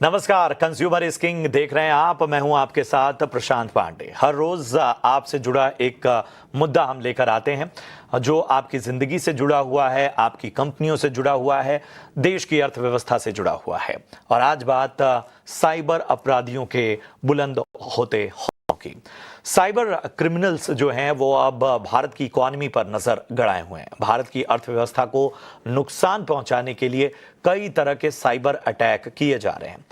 नमस्कार, consumer is king देख रहे हैं आप। मैं हूं आपके साथ प्रशांत पांडे। हर रोज आपसे जुड़ा एक मुद्दा हम लेकर आते हैं जो आपकी जिंदगी से जुड़ा हुआ है, आपकी कंपनियों से जुड़ा हुआ है, देश की अर्थव्यवस्था से जुड़ा हुआ है। और आज बात साइबर अपराधियों के बुलंद होते हौसलों की। साइबर क्रिमिनल्स जो हैं वो अब भारत की इकोनॉमी पर नजर गड़ाए हुए हैं। भारत की अर्थव्यवस्था को नुकसान पहुंचाने के लिए कई तरह के साइबर अटैक किए जा रहे हैं।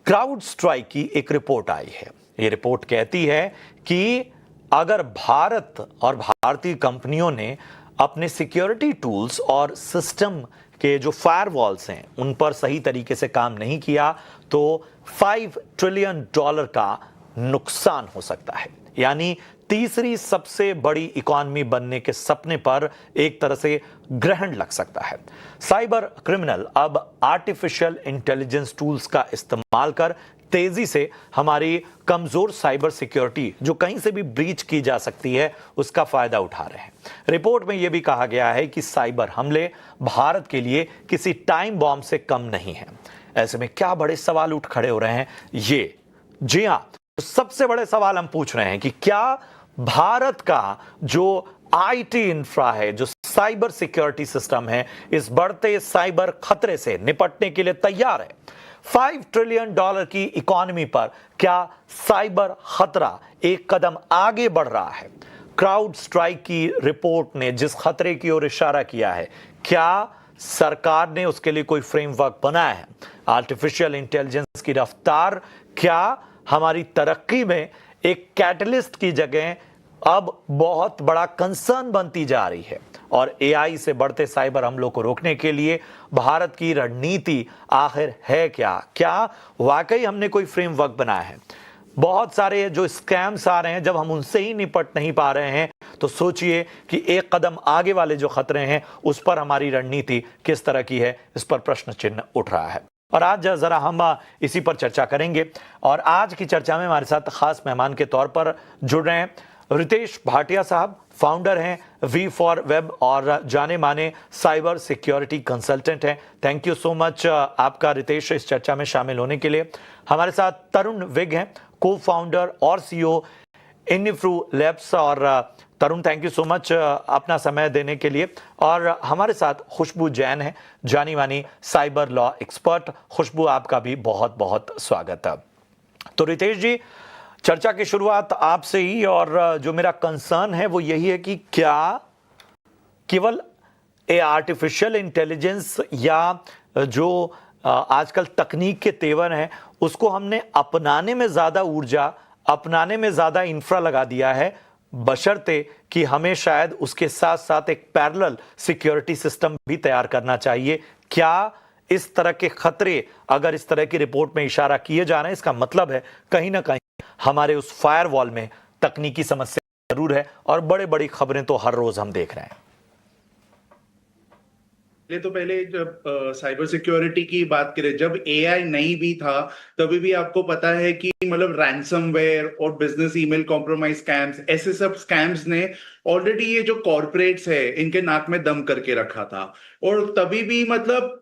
क्राउड स्ट्राइक की एक रिपोर्ट आई है। ये रिपोर्ट कहती है कि अगर भारत और भारतीय कंपनियों ने अपने सिक्योरिटी टूल्स और सिस्टम के जो फायरवॉल्स हैं उन पर सही तरीके से काम नहीं किया तो $5 ट्रिलियन का नुकसान हो सकता है। यानी तीसरी सबसे बड़ी इकोनॉमी बनने के सपने पर एक तरह से ग्रहण लग सकता है। साइबर क्रिमिनल अब आर्टिफिशियल इंटेलिजेंस टूल्स का इस्तेमाल कर तेजी से हमारी कमजोर साइबर सिक्योरिटी जो कहीं से भी ब्रीच की जा सकती है उसका फायदा उठा रहे हैं। रिपोर्ट में यह भी कहा गया है कि साइबर हमले भारत के लिए किसी टाइम बॉम्ब से कम नहीं है। ऐसे में क्या बड़े सवाल उठ खड़े हो रहे हैं ये। जी हां, सबसे बड़े सवाल हम पूछ रहे हैं कि क्या भारत का जो आईटी इंफ्रा है, जो साइबर सिक्योरिटी सिस्टम है, इस बढ़ते साइबर खतरे से निपटने के लिए तैयार है। $5 ट्रिलियन की इकोनॉमी पर क्या साइबर खतरा एक कदम आगे बढ़ रहा है? क्राउड स्ट्राइक की रिपोर्ट ने जिस खतरे की ओर इशारा किया है, क्या सरकार ने उसके लिए कोई फ्रेमवर्क बनाया है? आर्टिफिशियल इंटेलिजेंस की रफ्तार क्या हमारी तरक्की में एक कैटलिस्ट की जगह अब बहुत बड़ा कंसर्न बनती जा रही है? और एआई से बढ़ते साइबर हमलों को रोकने के लिए भारत की रणनीति आखिर है क्या? क्या वाकई हमने कोई फ्रेमवर्क बनाया है? बहुत सारे जो स्कैम्स आ रहे हैं, जब हम उनसे ही निपट नहीं पा रहे हैं तो सोचिए कि एक कदम आगे वाले जो खतरे हैं उस पर हमारी रणनीति किस तरह की है, इस पर प्रश्न चिन्ह उठ रहा है। और आज जरा हम इसी पर चर्चा करेंगे। और आज की चर्चा में हमारे साथ खास मेहमान के तौर पर जुड़ रहे हैं रितेश भाटिया साहब। फाउंडर हैं V4Web और जाने माने साइबर सिक्योरिटी कंसल्टेंट हैं। थैंक यू सो मच आपका रितेश इस चर्चा में शामिल होने के लिए। हमारे साथ तरुण विग हैं, को फाउंडर और CEO इनिफ्रू लैब्स। और Tarun, thank you so much अपना समय देने के लिए। और हमारे साथ खुशबू जैन है, जानी मानी साइबर लॉ एक्सपर्ट। खुशबू, आपका भी बहुत बहुत स्वागत है। तो रितेश जी, चर्चा की शुरुआत आपसे ही। और जो मेरा कंसर्न है वो यही है कि क्या केवल आर्टिफिशियल इंटेलिजेंस या जो आजकल तकनीक के तेवर हैं उसको हमने अपनाने में ज्यादा ऊर्जा, अपनाने में ज्यादा इंफ्रा लगा दिया है, बशर्ते कि हमें शायद उसके साथ साथ एक पैरेलल सिक्योरिटी सिस्टम भी तैयार करना चाहिए। क्या इस तरह के खतरे, अगर इस तरह की रिपोर्ट में इशारा किए जा रहे हैं, इसका मतलब है कहीं ना कहीं हमारे उस फायरवॉल में तकनीकी समस्या जरूर है? और बड़े बड़ी खबरें तो हर रोज हम देख रहे हैं। पहले जब साइबर सिक्योरिटी की बात करें, जब एआई नहीं भी था तभी भी आपको पता है कि मतलब रैंसमवेयर और बिजनेस ईमेल कॉम्प्रोमाइज स्कैम्स, ऐसे सब स्कैम्स ने ऑलरेडी ये जो कॉर्पोरेट्स है इनके नाक में दम करके रखा था। और तभी भी मतलब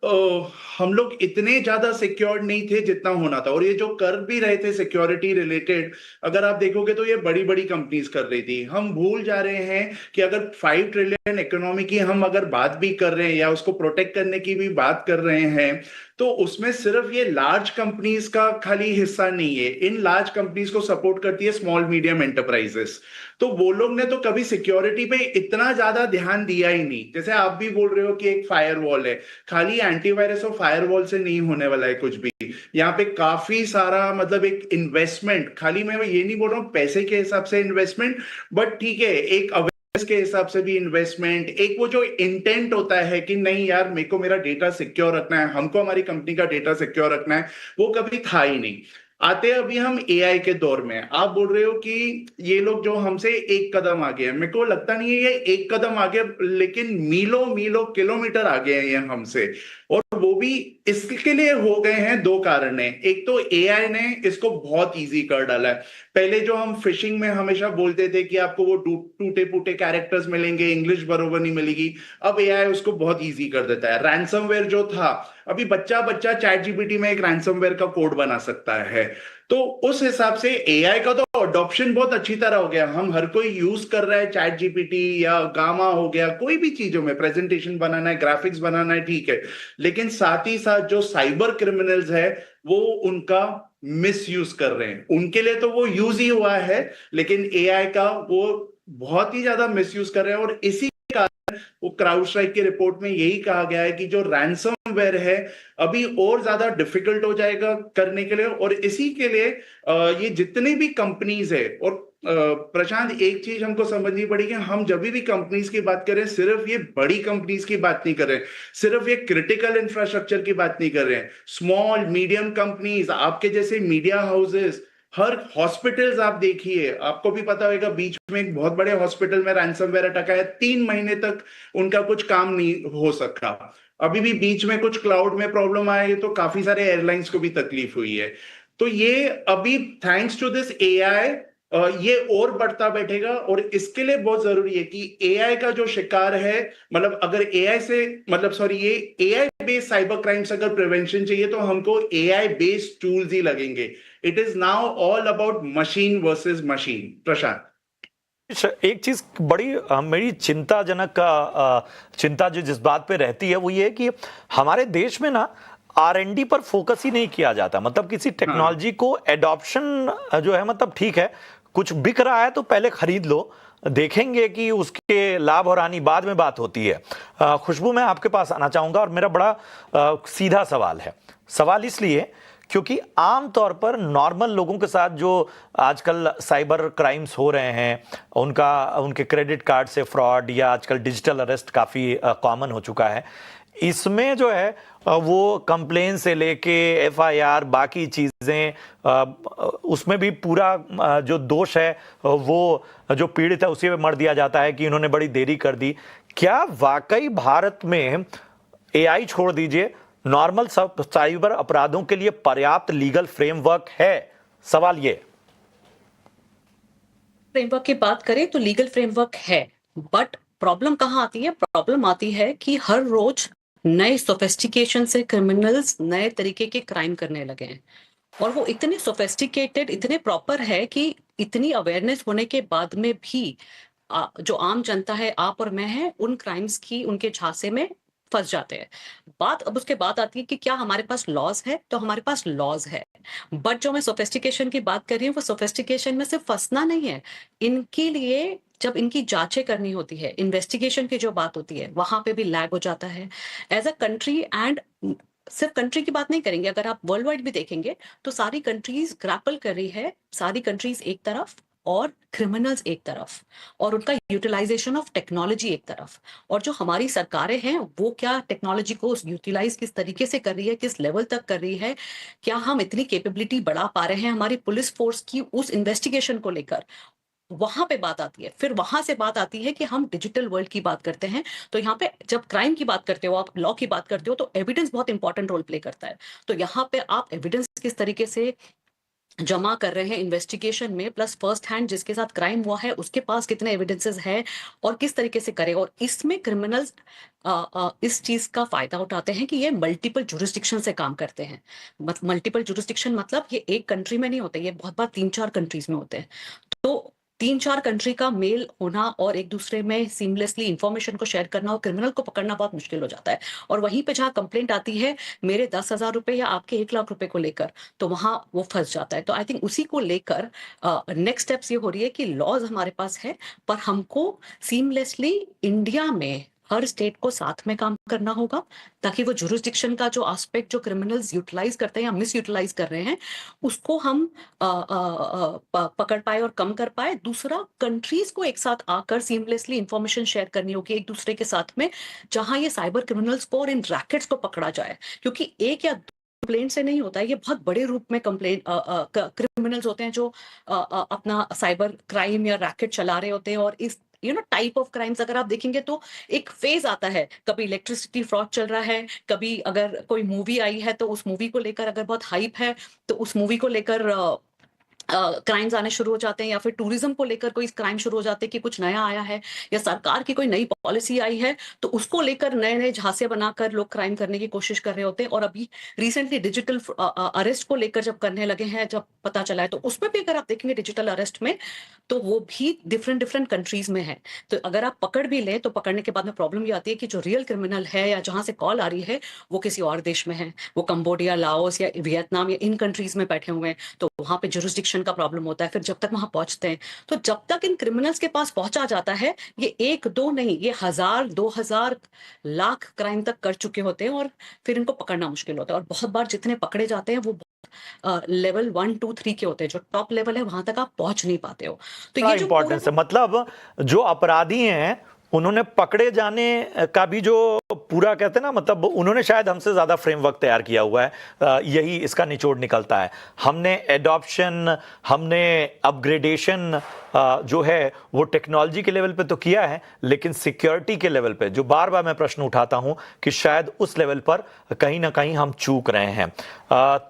हम लोग इतने ज्यादा सिक्योर्ड नहीं थे जितना होना था। और ये जो कर भी रहे थे सिक्योरिटी रिलेटेड, अगर आप देखोगे तो ये बड़ी बड़ी कंपनीज कर रही थी। हम भूल जा रहे हैं कि अगर 5 ट्रिलियन इकोनॉमी की हम अगर बात भी कर रहे हैं या उसको प्रोटेक्ट करने की भी बात कर रहे हैं तो उसमें सिर्फ ये लार्ज कंपनीज का खाली हिस्सा नहीं है। इन लार्ज कंपनीज को सपोर्ट करती है स्मॉल मीडियम एंटरप्राइजेस। तो वो लोग ने तो कभी सिक्योरिटी पे इतना ज्यादा ध्यान दिया ही नहीं। जैसे आप भी बोल रहे हो कि एक फायरवॉल है, खाली एंटीवायरस और फायरवॉल से नहीं होने वाला है कुछ भी। यहाँ पे काफी सारा मतलब एक इन्वेस्टमेंट, खाली मैं ये नहीं बोल रहा हूँ पैसे के हिसाब से इन्वेस्टमेंट, बट ठीक है एक के हिसाब से भी इन्वेस्टमेंट, एक वो जो इंटेंट होता है कि नहीं यार मेरे को मेरा डेटा सिक्योर रखना है, हमको हमारी कंपनी का डेटा सिक्योर रखना है, वो कभी था ही नहीं। आते अभी हम एआई के दौर में, आप बोल रहे हो कि ये लोग जो हमसे एक कदम आगे हैं, मेरे को लगता नहीं है ये एक कदम आगे, लेकिन मीलों मीलों किलोमीटर आगे हैं ये हमसे। और वो भी इसके लिए हो गए हैं दो कारण है। एक तो एआई ने इसको बहुत इजी कर डाला है। पहले जो हम फिशिंग में हमेशा बोलते थे कि आपको वो टूटे फूटे कैरेक्टर्स मिलेंगे, इंग्लिश बरोबर नहीं मिलेगी, अब एआई उसको बहुत इजी कर देता है। रैंसमवेयर जो था, अभी बच्चा बच्चा चैट जीपीटी में एक रैंसमवेयर का कोड बना सकता है। तो उस हिसाब से एआई का तो अडॉप्शन बहुत अच्छी तरह हो गया, हम हर कोई यूज कर रहा है चैट जीपीटी या गामा हो गया, कोई भी चीजों में प्रेजेंटेशन बनाना है, ग्राफिक्स बनाना है, ठीक है। लेकिन साथ ही साथ जो साइबर क्रिमिनल्स है वो उनका मिस यूज कर रहे हैं, उनके लिए तो वो यूज ही हुआ है, लेकिन एआई का वो बहुत ही ज्यादा मिस यूज कर रहे हैं। और इसी वो क्राउड स्ट्राइक की रिपोर्ट में यही कहा गया है कि जो रैंसमवेयर है अभी और ज्यादा डिफिकल्ट हो जाएगा करने के लिए। और इसी के लिए ये जितने भी कंपनीज है, और प्रशांत एक चीज हमको समझनी पड़ेगी, हम जब भी कंपनीज की बात करें सिर्फ ये बड़ी कंपनीज की बात नहीं कर रहे हैं, सिर्फ ये क्रिटिकल इंफ्रास्ट्रक्चर की बात नहीं कर रहे हैं, स्मॉल मीडियम कंपनीज, आपके जैसे मीडिया हाउसेस, हर हॉस्पिटल्स आप देखिए, आपको भी पता होगा बीच में एक बहुत बड़े हॉस्पिटल में रैंसमवेयर अटैक आया, 3 महीने तक उनका कुछ काम नहीं हो सका। अभी भी बीच में कुछ क्लाउड में प्रॉब्लम आई तो काफी सारे एयरलाइंस को भी तकलीफ हुई है। तो ये अभी थैंक्स टू दिस एआई ये और बढ़ता बैठेगा। और इसके लिए बहुत जरूरी है कि एआई का जो शिकार है, मतलब अगर एआई से मतलब सॉरी ये एआई बेस्ड साइबर क्राइम्स अगर प्रिवेंशन चाहिए तो हमको एआई बेस्ड टूल्स ही लगेंगे। It is now all about machine versus machine. Prashant, एक चीज बड़ी मेरी चिंताजनक चिंता जो जिस बात पे रहती है वो ये है कि हमारे देश में ना आर&डी पर फोकस ही नहीं किया जाता। मतलब किसी टेक्नोलॉजी को एडॉप्शन जो है, मतलब ठीक है कुछ बिक रहा है तो पहले खरीद लो, देखेंगे कि उसके लाभ और हानि बाद में बात होती है। खुशबू, मैं आपके पास आना चाहूंगा और मेरा बड़ा सीधा सवाल है। सवाल इसलिए क्योंकि आमतौर पर नॉर्मल लोगों के साथ जो आजकल साइबर क्राइम्स हो रहे हैं, उनके क्रेडिट कार्ड से फ्रॉड या आजकल डिजिटल अरेस्ट काफ़ी कॉमन हो चुका है, इसमें जो है वो कंप्लेन से लेके एफआईआर बाकी चीज़ें उसमें भी पूरा जो दोष है वो जो पीड़ित है उसी पे मर दिया जाता है कि इन्होंने बड़ी देरी कर दी। क्या वाकई भारत में एआई छोड़ दीजिए, नॉर्मल साइबर अपराधों के लिए पर्याप्त लीगल फ्रेमवर्क है? सवाल ये। फ्रेमवर्क की बात करें तो लीगल फ्रेमवर्क है, बट प्रॉब्लम कहाँ आती है? प्रॉब्लम आती है कि हर रोज नए सोफिस्टिकेशन से क्रिमिनल्स नए तरीके के क्राइम करने लगे हैं, और वो इतने सोफिस्टिकेटेड, इतने प्रॉपर है कि इतनी अवेयरनेस होने के बाद में भी जो आम जनता है, आप और मैं हैं, उन क्राइम्स की उनके झांसे में फंस जाते हैं। बात अब उसके बाद आती है कि क्या हमारे पास लॉज है? तो हमारे पास लॉज है, बट जो मैं सोफिस्टिकेशन की बात कर रही हूँ वो सोफिस्टिकेशन में सिर्फ फंसना नहीं है, इनके लिए जब इनकी जांचें करनी होती है, इन्वेस्टिगेशन की जो बात होती है, वहां पे भी लैग हो जाता है एज अ कंट्री। एंड सिर्फ कंट्री की बात नहीं करेंगे, अगर आप वर्ल्ड वाइड भी देखेंगे तो सारी कंट्रीज ग्रैपल कर रही है, सारी कंट्रीज एक तरफ और क्रिमिनल्स एक तरफ, और उनका यूटिलाइजेशन ऑफ टेक्नोलॉजी एक तरफ। और जो हमारी सरकारें हैं वो क्या टेक्नोलॉजी को यूटिलाइज किस तरीके से कर रही है, किस लेवल तक कर रही है, क्या हम इतनी कैपेबिलिटी बढ़ा पा रहे हैं हमारी पुलिस फोर्स की उस इन्वेस्टिगेशन को लेकर, वहां पे बात आती है। फिर वहां से बात आती है कि हम डिजिटल वर्ल्ड की बात करते हैं, तो यहाँ पे जब क्राइम की बात करते हो, आप लॉ की बात करते हो, तो एविडेंस बहुत इंपॉर्टेंट रोल प्ले करता है। तो यहाँ पे आप एविडेंस किस तरीके से जमा कर रहे हैं इन्वेस्टिगेशन में, प्लस फर्स्ट हैंड जिसके साथ क्राइम हुआ है उसके पास कितने एविडेंसेस है और किस तरीके से करे। और इसमें क्रिमिनल्स इस चीज का फायदा उठाते हैं कि ये मल्टीपल जुरिस्डिक्शन से काम करते हैं। मल्टीपल जुरिस्डिक्शन मतलब ये एक कंट्री में नहीं होते, ये बहुत बार 3-4 कंट्रीज में होते हैं। तो 3-4 कंट्री का मेल होना और एक दूसरे में सीमलेसली इंफॉर्मेशन को शेयर करना और क्रिमिनल को पकड़ना बहुत मुश्किल हो जाता है। और वहीं पे जहां कंप्लेंट आती है मेरे 10,000 रुपए या आपके 1 लाख रुपए को लेकर, तो वहां वो फंस जाता है। तो आई थिंक उसी को लेकर नेक्स्ट स्टेप्स ये हो रही है कि लॉज हमारे पास है, पर हमको सीमलेसली इंडिया में हर स्टेट को साथ में काम करना होगा, ताकि वो जुरिस्डिक्शन का जो एस्पेक्ट जो क्रिमिनल्स यूटिलाइज करते हैं या मिस यूटिलाइज कर रहे हैं उसको हम पकड़ पाए और कम कर पाए। दूसरा, कंट्रीज को एक साथ आकर सीमलेसली इंफॉर्मेशन शेयर करनी होगी एक दूसरे के साथ में, जहां ये साइबर क्रिमिनल्स को और इन रैकेट्स को पकड़ा जाए। क्योंकि एक या कंप्लेंट से नहीं होता है, ये बहुत बड़े रूप में कंप्लेंट क्रिमिनल्स होते हैं जो अपना साइबर क्राइम या रैकेट चला रहे होते हैं। और इस टाइप ऑफ क्राइम्स अगर आप देखेंगे तो एक फेज आता है, कभी इलेक्ट्रिसिटी फ्रॉड चल रहा है, कभी अगर कोई मूवी आई है तो उस मूवी को लेकर अगर बहुत हाइप है तो उस मूवी को लेकर क्राइम्स आने शुरू हो जाते हैं, या फिर टूरिज्म को लेकर कोई क्राइम शुरू हो जाते हैं कि कुछ नया आया है, या सरकार की कोई नई पॉलिसी आई है, तो उसको लेकर नए नए झांसे बनाकर लोग क्राइम करने की कोशिश कर रहे होते हैं। और अभी रिसेंटली डिजिटल अरेस्ट को लेकर जब करने लगे हैं, जब पता चला है, तो उसमें भी अगर आप देखेंगे डिजिटल अरेस्ट में, तो वो भी डिफरेंट डिफरेंट कंट्रीज में है। तो अगर आप पकड़ भी लें, तो पकड़ने के बाद में प्रॉब्लम ये आती है कि जो रियल क्रिमिनल है या जहां से कॉल आ रही है, वो किसी और देश में है, वो कंबोडिया, लाओस या वियतनाम या इन कंट्रीज में बैठे हुए हैं, तो वहां पे जुरिस्डिक्शन का प्रॉब्लम होता है। फिर जब तक वहां पहुंचते हैं, तो जब तक इन क्रिमिनल्स के पास पहुंचा जाता है, ये 1-2 नहीं, ये 1000, 2000, लाख क्राइम तक कर चुके होते हैं, और फिर इनको पकड़ना मुश्किल होता है। और बहुत बार जितने पकड़े जाते हैं, वो लेवल 1, 2, 3 के होते हैं। जो टॉप लेवल है, वहां तक आप पहुंच नहीं पाते हो। तो बड़ा ये जो पूरा इंपॉर्टेंस है, मतलब जो अपराधी हैं उन्होंने पकड़े जाने का भी जो पूरा कहते हैं ना, मतलब उन्होंने शायद हमसे ज्यादा फ्रेमवर्क तैयार किया हुआ है। यही इसका निचोड़ निकलता है। हमने एडॉप्शन, हमने अपग्रेडेशन जो है वो टेक्नोलॉजी के लेवल पे तो किया है, लेकिन सिक्योरिटी के लेवल पे जो बार बार मैं प्रश्न उठाता हूं कि शायद उस लेवल पर कहीं ना कहीं हम चूक रहे हैं।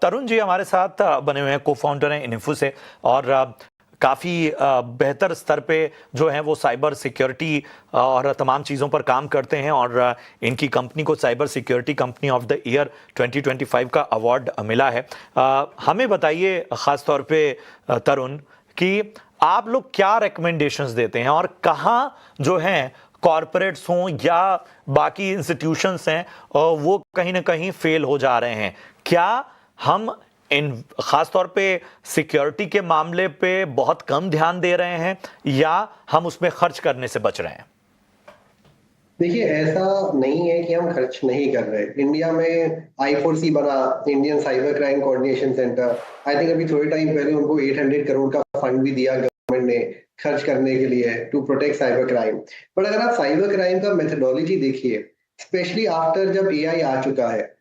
तरुण जी हमारे साथ बने हुए हैं, को फाउंडर हैं इन्फो से, और काफ़ी बेहतर स्तर पे जो है वो साइबर सिक्योरिटी और तमाम चीज़ों पर काम करते हैं, और इनकी कंपनी को cyber security company of the year 2025 का अवार्ड मिला है। हमें बताइए ख़ास तौर पे तरुण, कि आप लोग क्या रिकमेंडेशंस देते हैं, और कहाँ जो हैं कॉरपोरेट्स हों या बाकी इंस्टीट्यूशंस हैं वो कहीं ना कहीं फेल हो जा रहे हैं। क्या हम इन खास तौर पे सिक्योरिटी के मामले पे बहुत कम ध्यान दे रहे हैं, या हम उसमें खर्च करने से बच रहे हैं? देखिए, ऐसा नहीं है कि हम खर्च नहीं कर रहे। इंडिया में I4C बना, Indian cyber crime coordination centre. I think अभी थोड़े टाइम पहले उनको 800 करोड़ का फंड भी दिया गवर्नमेंट ने खर्च करने के लिए to protect cyber crime. But अगर आप साइबर क्राइम का मेथोडोलॉजी देखिए, स्पेशली आफ्टर जब AI आ चुका है,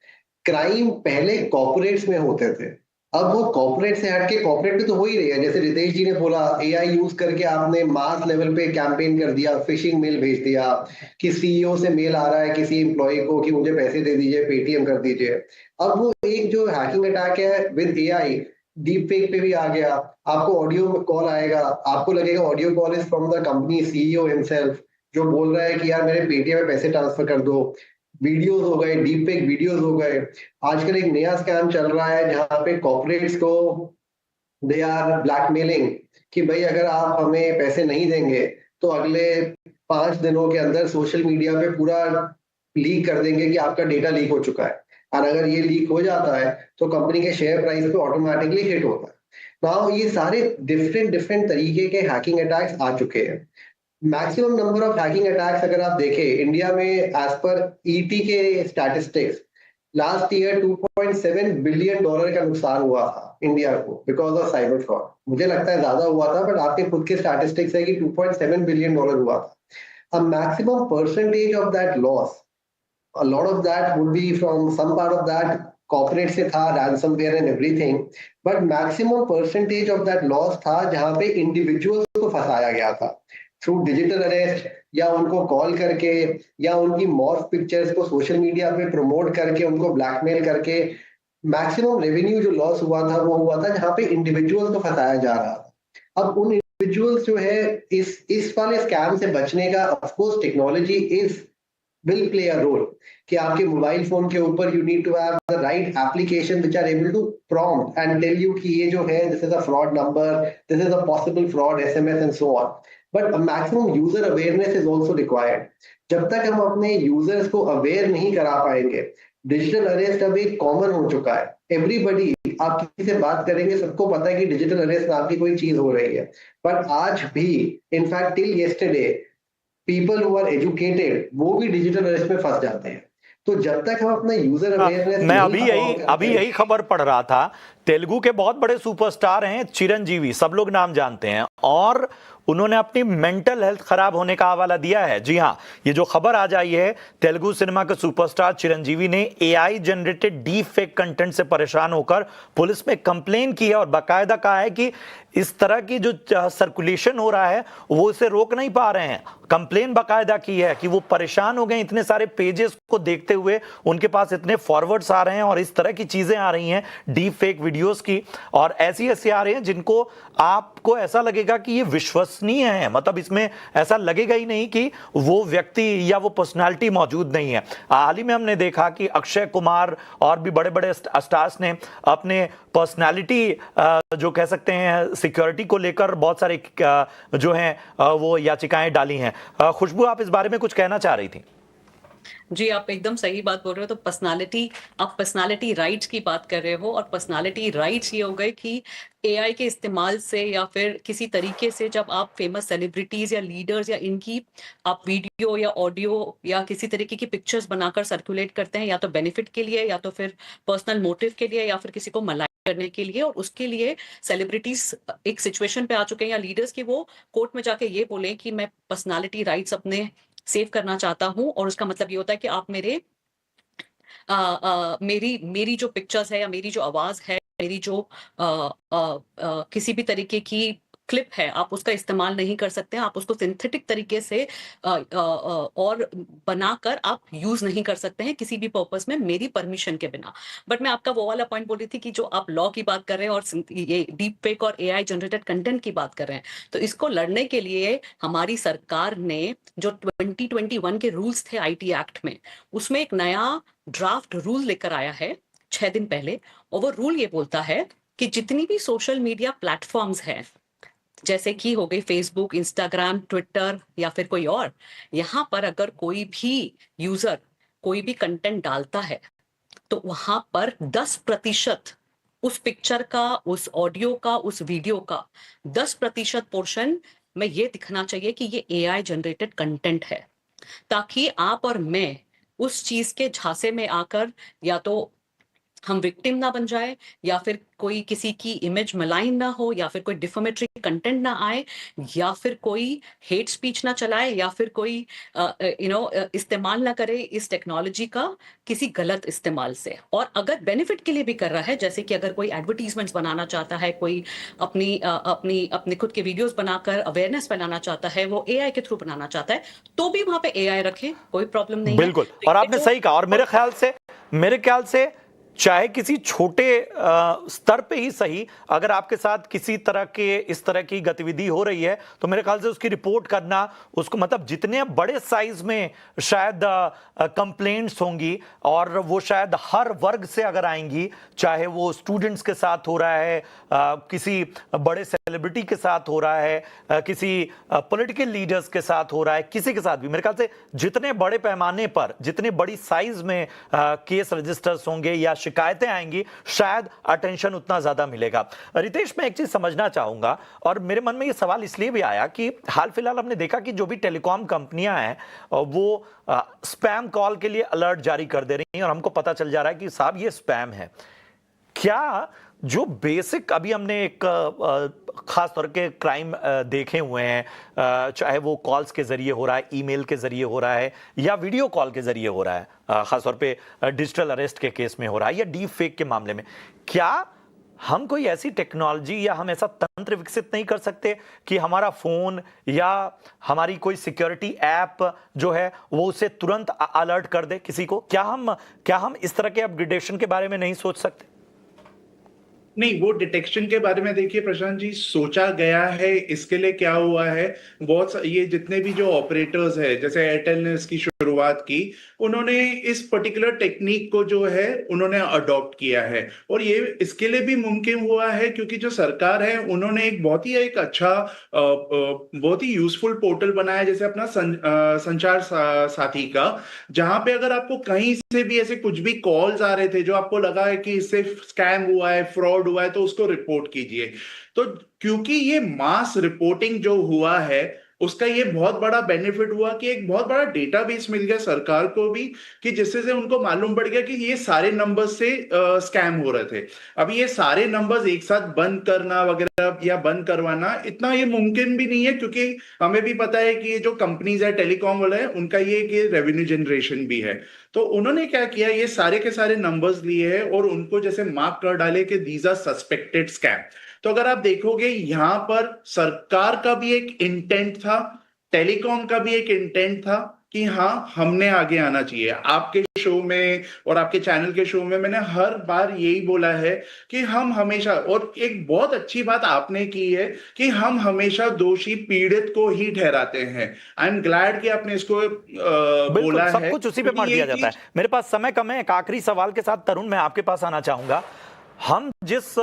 क्राइम पहले कॉर्पोरेट्स में होते थे, अब वो कॉर्पोरेट से हटके कॉर्पोरेट में तो हो ही रही है। जैसे रितेश जी ने बोला, AI यूज करके आपने मास लेवल पे कैंपेन कर दिया, फिशिंग मेल भेज दिया कि CEO से मेल आ रहा है किसी एम्प्लॉय को कि मुझे पैसे दे दीजिए, पेटीएम कर दीजिए। अब वो एक जो हैकिंग अटैक है विद AI, डीप फेक पे भी आ गया। आपको ऑडियो कॉल आएगा, आपको लगेगा audio call is from the company CEO himself, जो बोल रहा है कि यार मेरे पेटीएम में पैसे ट्रांसफर कर दो। वीडियोस हो गए, डीप फेक वीडियोस हो गए। आजकल एक नया स्कैम चल रहा है जहां पे कॉर्पोरेट्स को दे आर ब्लैकमेलिंग कि भाई अगर आप हमें पैसे नहीं देंगे तो अगले 5 दिनों के अंदर सोशल मीडिया पे पूरा लीक कर देंगे कि आपका डेटा लीक हो चुका है। और अगर ये लीक हो जाता है तो कंपनी के शेयर प्राइस पे ऑटोमेटिकली हिट होता है। नाउ ये सारे डिफरेंट डिफरेंट तरीके के हैकिंग अटैक्स आ चुके हैं। Maximum number of hacking attacks अगर आप देखें इंडिया में, एज पर ET के स्टैटिस्टिक्स, लास्ट ईयर $2.7 बिलियन का नुकसान हुआ था इंडिया को बिकॉज ऑफ साइबर फ्रॉड। मुझे लगता है ज्यादा हुआ था, बट आपके खुद के स्टैटिस्टिक्स है कि $2.7 बिलियन हुआ था। A maximum percentage of that loss, a lot of that would be from some part of that corporate से था, ransomware and everything, but maximum percentage of that loss था जहां पे individuals को फंसाया गया था थ्रू डिजिटल अरेस्ट, या उनको कॉल करके, या उनकी मॉर्फ पिक्चर्स को सोशल मीडिया पे प्रमोट करके उनको ब्लैकमेल करके। मैक्सिमम रेवेन्यू जो लॉस हुआ था वो हुआ था जहां पे इंडिविजुअल्स को फंसाया जा रहा था। अब उन इंडिविजुअल्स जो है इस वाले स्कैम से बचने का, of course technology will play a role कि आपके मोबाइल फोन के ऊपर you need to have the right application which are able to prompt and tell you कि ये जो है this is a fraud number, this is a possible fraud SMS and so on. But a maximum user awareness is also required. जब तक हम अपने users को aware नहीं करा पाएंगे, डिजिटल अरेस्ट अब एक कॉमन हो चुका है। एवरीबडी, आप किसी से बात करेंगे सबको पता है कि डिजिटल अरेस्ट नाम की कोई चीज हो रही है। पर आज भी, in fact till yesterday, people who are educated वो भी डिजिटल अरेस्ट में फंस जाते हैं। तो जब तक हम अपना यूजर अवेयरनेस, मैं अभी यही खबर पढ़ रहा था, तेलुगु के बहुत बड़े सुपरस्टार हैं चिरंजीवी, सब लोग नाम जानते हैं, और उन्होंने अपनी मेंटल हेल्थ खराब होने का हवाला दिया है। जी हां, ये जो खबर आज आई है, तेलुगु सिनेमा के सुपरस्टार चिरंजीवी ने AI generated deep fake content से परेशान होकर पुलिस में कंप्लेन की है और बाकायदा कहा है कि इस तरह की जो सर्कुलेशन हो रहा है वो इसे रोक नहीं पा रहे हैं। कंप्लेन बाकायदा की है कि वो परेशान हो गए इतने सारे पेजेस को देखते हुए, उनके पास इतने फॉरवर्ड्स आ रहे हैं और इस तरह की चीजें आ रही हैं डीप फेक वीडियोस की, और ऐसी ऐसी आ रही हैं जिनको आपको ऐसा लगेगा कि ये विश्वसनीय है, मतलब इसमें ऐसा लगेगा ही नहीं कि वो व्यक्ति या वो पर्सनालिटी मौजूद नहीं है। हाल ही में हमने देखा कि अक्षय कुमार और भी बड़े बड़े स्टार्स ने अपने पर्सनालिटी जो कह सकते हैं सिक्योरिटी को लेकर बहुत सारे जो हैं वो याचिकाएं डाली हैं। खुशबू, आप इस बारे में कुछ कहना चाह रही थी? जी, आप एकदम सही बात बोल रहे हो। तो आप पर्सनालिटी राइट्स की बात कर रहे हो, और पर्सनालिटी राइट्स ये हो गए कि एआई के इस्तेमाल से या फिर किसी तरीके से जब आप फेमस सेलिब्रिटीज या लीडर्स या इनकी आप वीडियो या ऑडियो या किसी तरीके की पिक्चर्स बनाकर सर्कुलेट करते हैं, या तो बेनिफिट के लिए या तो फिर पर्सनल मोटिव के लिए या फिर किसी को मलाई करने के लिए, और उसके लिए सेलिब्रिटीज एक सिचुएशन पे आ चुके हैं या लीडर्स की वो कोर्ट में जाके ये बोले कि मैं पर्सनालिटी राइट्स अपने सेव करना चाहता हूं, और उसका मतलब ये होता है कि आप मेरी जो पिक्चर्स है या मेरी जो आवाज है, मेरी जो किसी भी तरीके की क्लिप है, आप उसका इस्तेमाल नहीं कर सकते हैं। आप उसको सिंथेटिक तरीके से और बनाकर आप यूज नहीं कर सकते हैं किसी भी पर्पस में मेरी परमिशन के बिना। बट मैं आपका वो वाला पॉइंट बोल रही थी कि जो आप लॉ की बात कर रहे हैं और ये डीप फेक और एआई जनरेटेड कंटेंट की बात कर रहे हैं, तो इसको लड़ने के लिए हमारी सरकार ने जो 2021 के रूल्स थे आईटी एक्ट में, उसमें एक नया ड्राफ्ट रूल लेकर आया है 6 दिन पहले। और वो रूल ये बोलता है कि जितनी भी सोशल मीडिया प्लेटफॉर्म्स हैं, जैसे कि हो गई फेसबुक, इंस्टाग्राम, ट्विटर या फिर कोई और, यहां पर अगर कोई भी यूजर कोई भी कंटेंट डालता है तो वहां पर 10% उस पिक्चर का, उस ऑडियो का, उस वीडियो का 10% पोर्शन में ये दिखना चाहिए कि ये एआई जनरेटेड कंटेंट है, ताकि आप और मैं उस चीज के झांसे में आकर या तो हम विक्टिम ना बन जाए, या फिर कोई किसी की इमेज मलाइन ना हो, या फिर कोई डिफेमेटरी कंटेंट ना आए, या फिर कोई हेट स्पीच ना चलाए, या फिर कोई इस्तेमाल ना करे इस टेक्नोलॉजी का किसी गलत इस्तेमाल से। और अगर बेनिफिट के लिए भी कर रहा है, जैसे कि अगर कोई एडवर्टीजमेंट्स बनाना चाहता है, कोई अपनी खुद के वीडियोस बनाकर अवेयरनेस फैलाना चाहता है, वो एआई के थ्रू बनाना चाहता है, तो भी वहां पे एआई रखें, कोई प्रॉब्लम नहीं है। बिल्कुल, और आपने सही कहा। और मेरे ख्याल से चाहे किसी छोटे स्तर पे ही सही, अगर आपके साथ किसी तरह के इस तरह की गतिविधि हो रही है तो मेरे ख्याल से उसकी रिपोर्ट करना, उसको मतलब जितने बड़े साइज में शायद कंप्लेंट्स होंगी, और वो शायद हर वर्ग से अगर आएंगी, चाहे वो स्टूडेंट्स के साथ हो रहा है, किसी बड़े सेलिब्रिटी के साथ हो रहा है, किसी पॉलिटिकल लीडर्स के साथ हो रहा है, किसी के साथ भी, मेरे ख्याल से जितने बड़े पैमाने पर, जितने बड़ी साइज में केस रजिस्टर्स होंगे या शिकायतें आएंगी, शायद अटेंशन उतना ज्यादा मिलेगा। रितेश, मैं एक चीज समझना चाहूंगा, और मेरे मन में यह सवाल इसलिए भी आया कि हाल फिलहाल हमने देखा कि जो भी टेलीकॉम कंपनियां हैं वो स्पैम कॉल के लिए अलर्ट जारी कर दे रही हैं, और हमको पता चल जा रहा है कि साहब ये स्पैम है। क्या जो बेसिक अभी हमने एक खास तौर के क्राइम देखे हुए हैं, चाहे वो कॉल्स के जरिए हो रहा है, ईमेल के जरिए हो रहा है, या वीडियो कॉल के जरिए हो रहा है, खासतौर पे डिजिटल अरेस्ट के केस में हो रहा है, या डीप फेक के मामले में, क्या हम कोई ऐसी टेक्नोलॉजी या हम ऐसा तंत्र विकसित नहीं कर सकते कि हमारा फोन या हमारी कोई सिक्योरिटी ऐप जो है वो उसे तुरंत अलर्ट कर दे किसी को? क्या हम इस तरह के अपग्रेडेशन के बारे में नहीं सोच सकते? नहीं, वो डिटेक्शन के बारे में देखिए प्रशांत जी, सोचा गया है। इसके लिए क्या हुआ है, ये जितने भी जो ऑपरेटर्स है, जैसे एयरटेल ने इसकी शुरुआत की, उन्होंने इस पर्टिकुलर टेक्निक को जो है उन्होंने अडॉप्ट किया है। और ये इसके लिए भी मुमकिन हुआ है क्योंकि जो सरकार है उन्होंने एक बहुत ही यूजफुल पोर्टल बनाया, जैसे अपना संचार साथी का, जहां पे अगर आपको कहीं से भी ऐसे कुछ भी कॉल्स आ रहे थे जो आपको लगा है कि इससे स्कैम हुआ है, फ्रॉड हुआ है, तो उसको रिपोर्ट कीजिए। तो क्योंकि ये मास रिपोर्टिंग जो हुआ है, उसका ये बहुत बड़ा बेनिफिट हुआ कि एक बहुत बड़ा डेटाबेस मिल गया सरकार को भी, कि जिससे से उनको मालूम पड़ गया कि ये सारे नंबर्स से स्कैम हो रहे थे। अब ये सारे नंबर्स एक साथ बंद करना वगैरह या बंद करवाना इतना ये मुमकिन भी नहीं है, क्योंकि हमें भी पता है कि ये जो कंपनीज है टेलीकॉम वाला है उनका ये रेवेन्यू जनरेशन भी है। तो उन्होंने क्या किया, ये सारे के सारे नंबर्स लिए हैं और उनको जैसे मार्क कर डाले कि दीज आर सस्पेक्टेड स्कैम। तो अगर आप देखोगे यहां पर सरकार का भी एक इंटेंट था, टेलीकॉम का भी एक इंटेंट था कि हाँ हमने आगे आना चाहिए। आपके शो में और आपके चैनल के शो में मैंने हर बार यही बोला है कि हम हमेशा, और एक बहुत अच्छी बात आपने की है कि हम हमेशा दोषी पीड़ित को ही ठहराते हैं। आई एम ग्लैड कि आपने इसको बोला सब है, कुछ उसी पे मार दिया जाता है। मेरे पास समय कम है, एक आखिरी सवाल के साथ तरुण मैं आपके पास आना चाहूंगा। हम जिस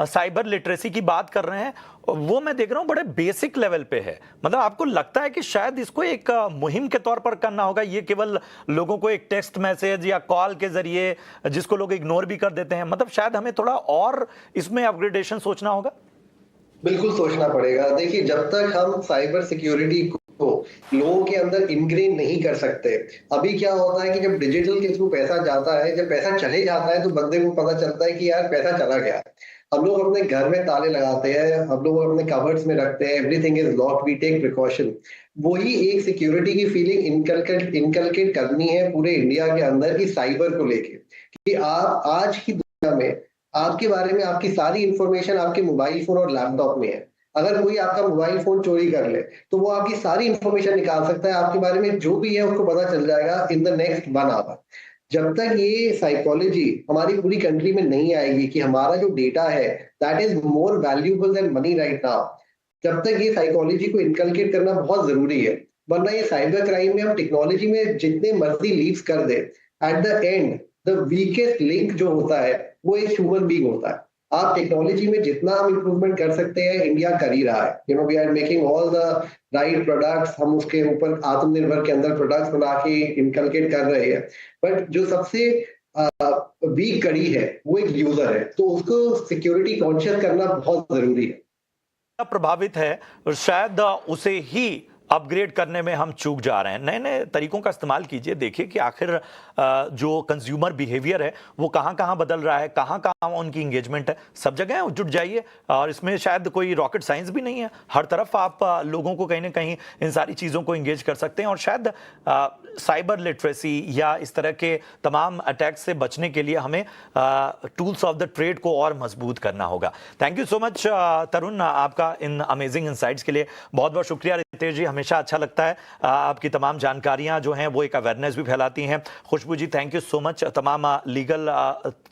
साइबर लिटरेसी की बात कर रहे हैं वो मैं देख रहा हूं बड़े बेसिक लेवल पे है। मतलब आपको लगता है कि शायद इसको एक मुहिम के तौर पर करना होगा, ये केवल लोगों को एक टेक्स्ट मैसेज या कॉल के जरिए जिसको लोग इग्नोर भी कर देते हैं, मतलब शायद हमें थोड़ा और इसमें अपग्रेडेशन सोचना होगा? बिल्कुल सोचना पड़ेगा। देखिए, जब तक हम साइबर सिक्योरिटी को लोगों के अंदर इनग्रेन नहीं कर सकते, अभी क्या होता है कि जब डिजिटल के थ्रू पैसा जाता है, जब पैसा चले जाता है तो बंदे को पता चलता है कि यार पैसा चला गया। हम लोग अपने घर में ताले लगाते हैं, हम लोग अपने कवर्ड्स में रखते हैं, everything is locked, we take precaution. वही एक सिक्योरिटी की फीलिंग इनकलकेट करनी है पूरे इंडिया के अंदर की साइबर को लेके, कि आप आज की दुनिया में आपके बारे में आपकी सारी इंफॉर्मेशन आपके मोबाइल फोन और लैपटॉप में है। अगर कोई आपका मोबाइल फोन चोरी कर ले तो वो आपकी सारी इंफॉर्मेशन निकाल सकता है, आपके बारे में जो भी है उसको पता चल जाएगा इन द नेक्स्ट 1 आवर। जब तक ये साइकोलॉजी हमारी पूरी कंट्री में नहीं आएगी कि हमारा जो डेटा है that is more valuable then money right now, जब तक ये साइकोलॉजी को इनकलकेट करना बहुत जरूरी है। वरना ये साइबर क्राइम में हम टेक्नोलॉजी में जितने मर्जी लीव्स कर दे, at the end the weakest link जो होता है वो एक ह्यूमन बीइंग होता है। आप टेक्नोलॉजी में जितना हम इम्प्रूवमेंट कर सकते हैं, इंडिया कर ही रहा है। We are making all the right products, हम उसके ऊपर आत्मनिर्भर के अंदर प्रोडक्ट्स बना के इनकलकेट कर रहे हैं। बट जो सबसे वीक कड़ी है वो एक यूजर है, तो उसको सिक्योरिटी कॉन्शियस करना बहुत जरूरी है। प्रभावित है और शायद उसे ही अपग्रेड करने में हम चूक जा रहे हैं। नए नए तरीकों का इस्तेमाल कीजिए, देखिए कि आखिर जो कंज्यूमर बिहेवियर है वो कहाँ कहाँ बदल रहा है, कहाँ कहाँ उनकी इंगेजमेंट है। सब जगह जुट जाइए, और इसमें शायद कोई रॉकेट साइंस भी नहीं है। हर तरफ आप लोगों को कहीं ना कहीं इन सारी चीज़ों को इंगेज कर सकते हैं, और शायद साइबर लिटरेसी या इस तरह के तमाम अटैक्स से बचने के लिए हमें टूल्स ऑफ द ट्रेड को और मजबूत करना होगा। थैंक यू सो मच तरुण, आपका इन अमेजिंग इंसाइट्स के लिए बहुत बहुत शुक्रिया। रितेश जी, हमेशा अच्छा लगता है आपकी तमाम जानकारियां जो हैं वो एक अवेयरनेस भी फैलाती हैं। खुशबू जी, थैंक यू सो मच, तमाम लीगल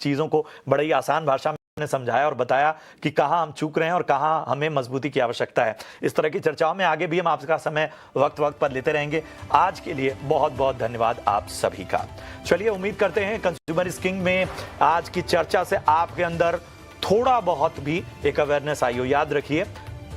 चीज़ों को बड़ी आसान भाषा में ने समझाया और बताया कि कहां हम चूक रहे हैं और कहां हमें मजबूती की आवश्यकता है। इस तरह की चर्चाओं में आगे भी हम आपका समय वक्त वक्त पर लेते रहेंगे। आज के लिए बहुत बहुत धन्यवाद आप सभी का। चलिए, उम्मीद करते हैं कंज्यूमर इज किंग में आज की चर्चा से आपके अंदर थोड़ा बहुत भी एक अवेयरनेस आई हो। याद रखिए,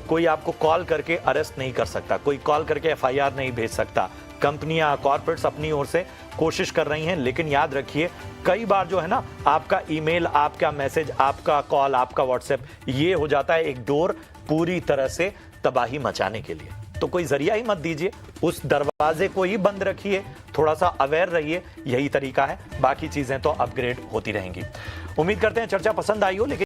कोई आपको कॉल करके अरेस्ट नहीं कर सकता, कोई कॉल करके FIR नहीं भेज सकता। कंपनियां, कॉर्पोरेट्स अपनी ओर से कोशिश कर रही हैं, लेकिन याद रखिए कई बार जो है ना, आपका ईमेल, आपका मैसेज, आपका कॉल, आपका व्हाट्सएप, ये हो जाता है एक डोर पूरी तरह से तबाही मचाने के लिए। तो कोई जरिया ही मत दीजिए, उस दरवाजे को ही बंद रखिए, थोड़ा सा अवेयर रहिए, यही तरीका है। बाकी चीजें तो अपग्रेड होती रहेंगी। उम्मीद करते हैं चर्चा पसंद आई हो, लेकिन